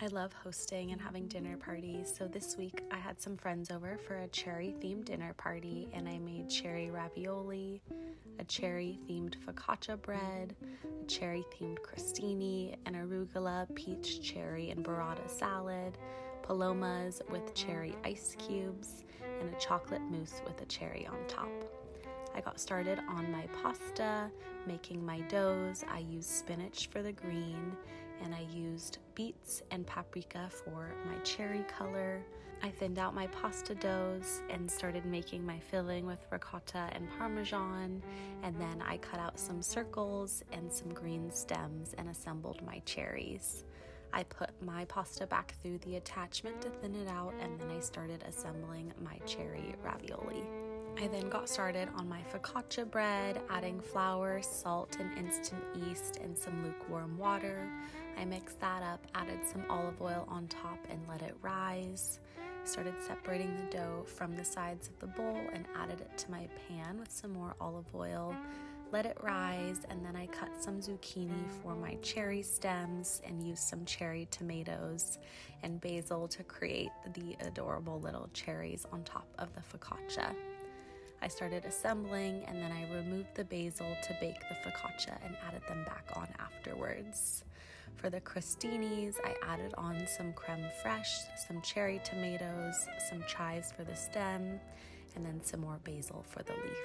I love hosting and having dinner parties, so this week I had some friends over for a cherry-themed dinner party, and I made cherry ravioli, a cherry-themed focaccia bread, a cherry-themed crostini, an arugula, peach, cherry, and burrata salad, palomas with cherry ice cubes, and a chocolate mousse with a cherry on top. I got started on my pasta, making my doughs. I used spinach for the green, and I used beets and paprika for my cherry color. I thinned out my pasta doughs and started making my filling with ricotta and parmesan, and then I cut out some circles and some green stems and assembled my cherries. I put my pasta back through the attachment to thin it out, and then I started assembling my cherry ravioli. I then got started on my focaccia bread, adding flour, salt, and instant yeast, and some lukewarm water. I mixed that up, added some olive oil on top, and let it rise. Started separating the dough from the sides of the bowl and added it to my pan with some more olive oil. Let it rise, and then I cut some zucchini for my cherry stems and used some cherry tomatoes and basil to create the adorable little cherries on top of the focaccia. I started assembling, and then I removed the basil to bake the focaccia and added them back on afterwards. For the crostinis, I added on some creme fraiche, some cherry tomatoes, some chives for the stem, and then some more basil for the leaf.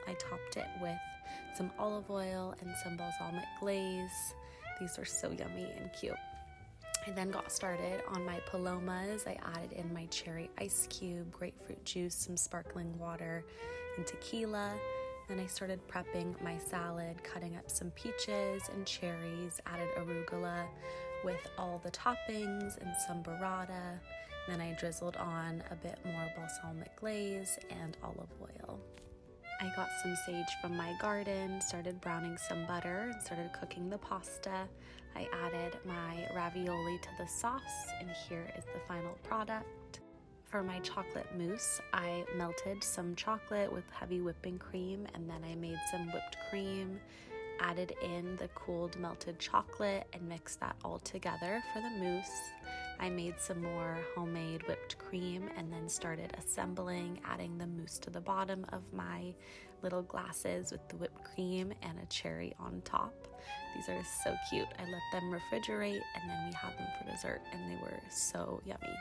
I topped it with some olive oil and some balsamic glaze. These are so yummy and cute. I then got started on my palomas. I added in my cherry ice cube, grapefruit juice, some sparkling water, and tequila. Then I started prepping my salad, cutting up some peaches and cherries, added arugula with all the toppings and some burrata. Then I drizzled on a bit more balsamic glaze and olive oil. I got some sage from my garden, started browning some butter, and started cooking the pasta. I added my ravioli to the sauce, and here is the final product. For my chocolate mousse, I melted some chocolate with heavy whipping cream, and then I made some whipped cream, added in the cooled melted chocolate, and mixed that all together for the mousse. I made some more homemade whipped cream and then started assembling, adding the mousse to the bottom of my little glasses with the whipped cream and a cherry on top. These are so cute. I let them refrigerate, and then we had them for dessert, and they were so yummy.